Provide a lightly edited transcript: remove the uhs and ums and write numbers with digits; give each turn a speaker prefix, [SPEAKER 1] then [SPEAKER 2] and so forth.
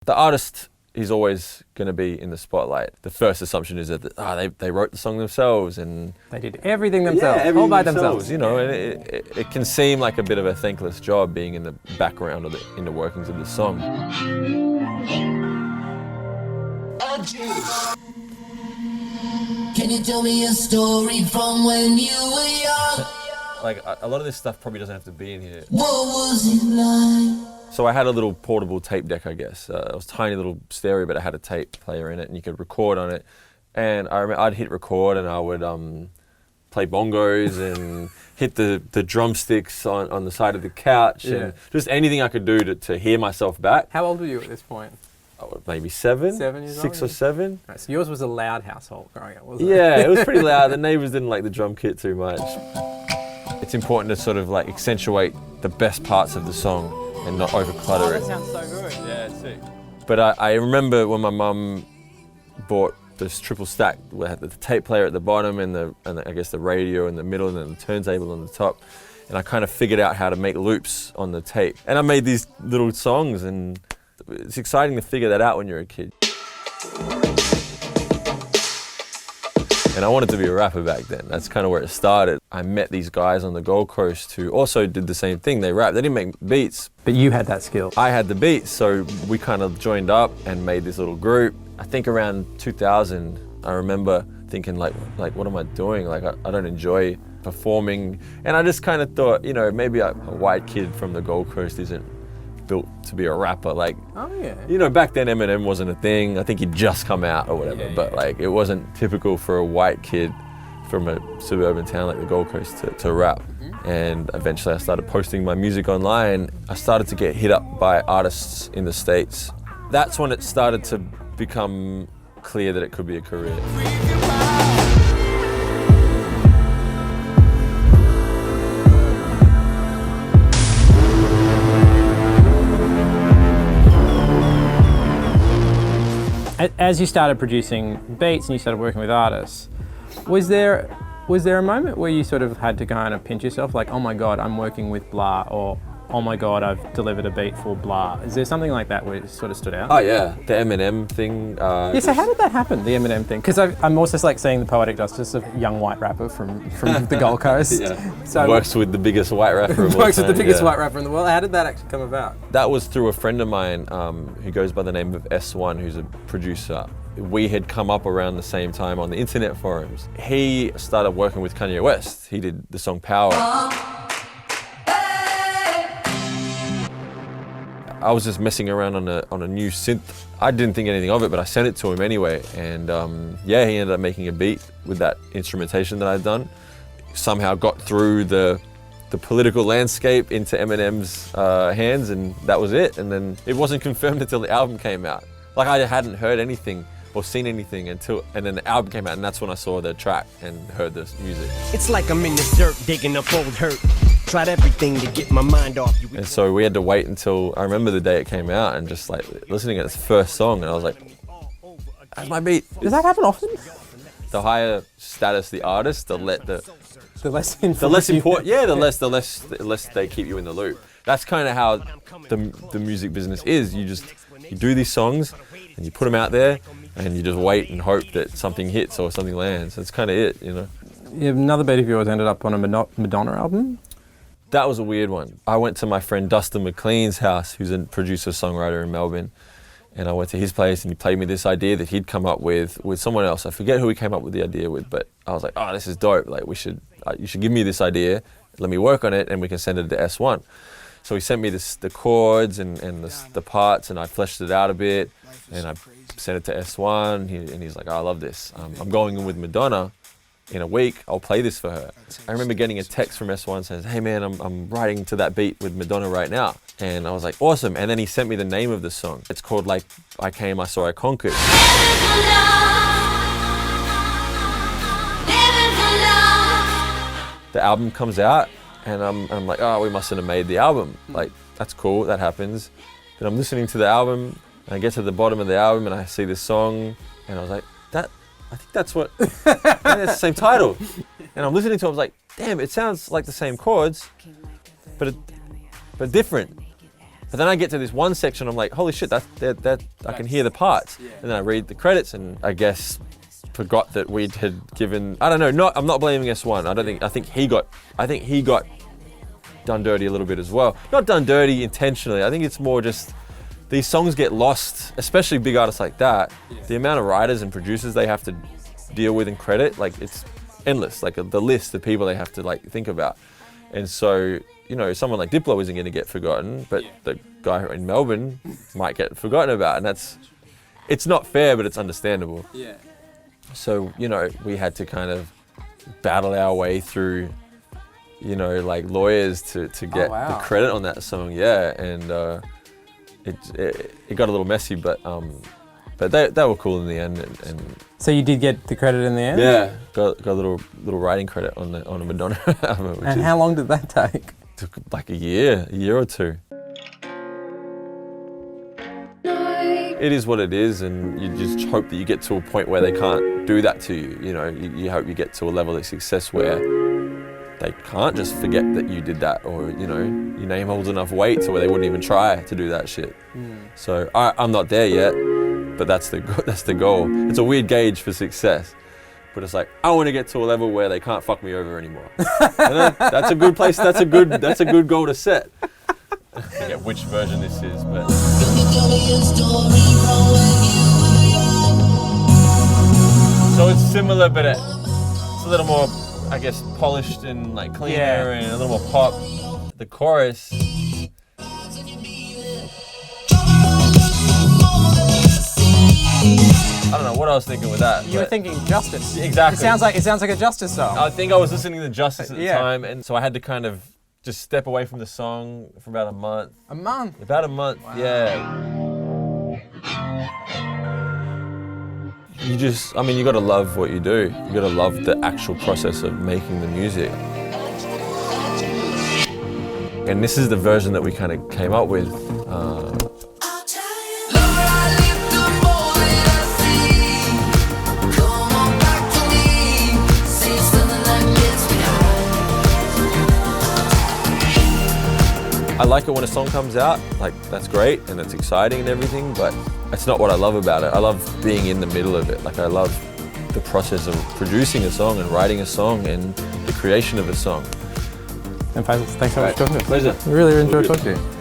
[SPEAKER 1] The artist is always going to be in the spotlight. The first assumption is that they wrote the song themselves and
[SPEAKER 2] they did everything themselves, all by themselves.
[SPEAKER 1] You know, and it can seem like a bit of a thankless job being in the background of the inner workings of the song.
[SPEAKER 3] Can you tell me a story from when you were young?
[SPEAKER 1] Like a lot of this stuff probably doesn't have to be in here.
[SPEAKER 3] What was it like?
[SPEAKER 1] So I had a little portable tape deck, I guess. It was a tiny little stereo, but it had a tape player in it, and you could record on it. And I remember I'd hit record, and I would play bongos and hit the drumsticks on the side of the couch, and just anything I could do to hear myself back.
[SPEAKER 2] How old were you at this point?
[SPEAKER 1] Maybe 7
[SPEAKER 2] years old,
[SPEAKER 1] 6 or 7.
[SPEAKER 2] Right, so yours was a loud household growing up, wasn't it?
[SPEAKER 1] Yeah, it was pretty loud. The neighbours didn't like the drum kit too much. It's important to sort of like accentuate the best parts of the song and not overclutter it.
[SPEAKER 2] That sounds so good.
[SPEAKER 1] Yeah, it's sick. But I remember when my mum bought this triple stack, we had the tape player at the bottom and I guess the radio in the middle and then the turntable on the top. And I kind of figured out how to make loops on the tape. And I made these little songs, and it's exciting to figure that out when you're a kid. And I wanted to be a rapper back then. That's kind of where it started. I met these guys on the Gold Coast who also did the same thing. They rapped. They didn't make beats.
[SPEAKER 2] But you had that skill.
[SPEAKER 1] I had the beats, so we kind of joined up and made this little group. I think around 2000, I remember thinking like what am I doing? Like I don't enjoy performing. And I just kind of thought, you know, maybe a white kid from the Gold Coast isn't built to be a rapper. Like,
[SPEAKER 2] oh yeah,
[SPEAKER 1] you know, back then Eminem wasn't a thing. I think he'd just come out or whatever, but like it wasn't typical for a white kid from a suburban town like the Gold Coast to rap. And eventually I started posting my music online. I started to get hit up by artists in the States. That's when it started to become clear that it could be a career.
[SPEAKER 2] As you started producing beats and you started working with artists, was there a moment where you sort of had to kind of pinch yourself, like, oh my God, I'm working with blah, or oh my God, I've delivered a beat for blah? Is there something like that where it sort of stood out?
[SPEAKER 1] Oh yeah, the Eminem thing.
[SPEAKER 2] Yeah, so how did that happen, the Eminem thing? Because I'm also like seeing the poetic justice of young white rapper from the Gold Coast.
[SPEAKER 1] Yeah.
[SPEAKER 2] So
[SPEAKER 1] works with the biggest white rapper of all
[SPEAKER 2] works with the
[SPEAKER 1] time,
[SPEAKER 2] biggest white rapper in the world. How did that actually come about?
[SPEAKER 1] That was through a friend of mine who goes by the name of S1, who's a producer. We had come up around the same time on the internet forums. He started working with Kanye West. He did the song Power. I was just messing around on a new synth. I didn't think anything of it, but I sent it to him anyway. And yeah, he ended up making a beat with that instrumentation that I'd done. Somehow got through the political landscape into Eminem's hands, and that was it. And then it wasn't confirmed until the album came out. Like I hadn't heard anything or seen anything and then the album came out, and that's when I saw the track and heard the music.
[SPEAKER 4] It's like I'm in the dirt digging up old hurt. Tried everything to get my mind off you.
[SPEAKER 1] And so we had to wait until, I remember the day it came out and just like listening to its first song, and I was like, that's my beat.
[SPEAKER 2] Does that happen often?
[SPEAKER 1] The higher status the artist, the less they keep you in the loop. That's kind of how the music business is. You do these songs and you put them out there and you just wait and hope that something hits or something lands. That's kind of it, you know.
[SPEAKER 2] Yeah, another beat of yours ended up on a Madonna album.
[SPEAKER 1] That was a weird one. I went to my friend Dustin McLean's house, who's a producer-songwriter in Melbourne, and I went to his place and he played me this idea that he'd come up with someone else. I forget who he came up with the idea with, but I was like, oh, this is dope. Like, you should give me this idea, let me work on it, and we can send it to S1. So he sent me the chords and the parts, and I fleshed it out a bit, and I sent it to S1, and he's like, oh, I love this. I'm going in with Madonna in a week. I'll play this for her. I remember getting a text from S1 saying, hey man, I'm writing to that beat with Madonna right now. And I was like, awesome. And then he sent me the name of the song. It's called like, I Came, I Saw, I Conquered. The album comes out, and I'm like, oh, we mustn't have made the album. Like, that's cool, that happens. Then I'm listening to the album, and I get to the bottom of the album, and I see this song, and I was like, I think that's what, that's the same title. And I'm listening to it, I was like, damn, it sounds like the same chords, but different. But then I get to this one section, I'm like, holy shit, that I can hear the parts. And then I read the credits, and I guess forgot that we had given, I don't know, I'm not blaming S1. I think he got done dirty a little bit as well. Not done dirty intentionally. I think it's more just these songs get lost, especially big artists like that. The amount of writers and producers they have to deal with and credit, like it's endless. Like the list of people they have to like think about. And so, you know, someone like Diplo isn't going to get forgotten, but the guy in Melbourne might get forgotten about, and it's not fair, but it's understandable.
[SPEAKER 2] Yeah.
[SPEAKER 1] So, you know, we had to kind of battle our way through, you know, like lawyers to get the credit on that song. Yeah, and it got a little messy, but they were cool in the end. And
[SPEAKER 2] So you did get the credit in the end?
[SPEAKER 1] yeah, got a little writing credit on a Madonna album.
[SPEAKER 2] And how long did that take?
[SPEAKER 1] Took like a year or two. It is what it is, and you just hope that you get to a point where they can't do that to you. You know, you hope you get to a level of success where they can't just forget that you did that, or you know, your name holds enough weight to where they wouldn't even try to do that shit. So I'm not there yet, but that's the goal. It's a weird gauge for success, but it's like I want to get to a level where they can't fuck me over anymore. And that's a good place. That's a good goal to set. I forget which version this is, but. So it's similar, but it's a little more, I guess, polished and like cleaner and a little more pop. The chorus. I don't know what I was thinking with that.
[SPEAKER 2] You were thinking Justice.
[SPEAKER 1] Exactly.
[SPEAKER 2] It sounds like a Justice song.
[SPEAKER 1] I think I was listening to Justice at the time, and so I had to kind of just step away from the song for about a month.
[SPEAKER 2] A month?
[SPEAKER 1] About a month, yeah. You gotta love what you do. You gotta love the actual process of making the music. And this is the version that we kind of came up with. I like it when a song comes out, like that's great and it's exciting and everything, but it's not what I love about it. I love being in the middle of it. Like I love the process of producing a song and writing a song and the creation of a song.
[SPEAKER 2] M-Phazes, thanks so much for talking to us.
[SPEAKER 1] Pleasure.
[SPEAKER 2] We really enjoyed talking to you.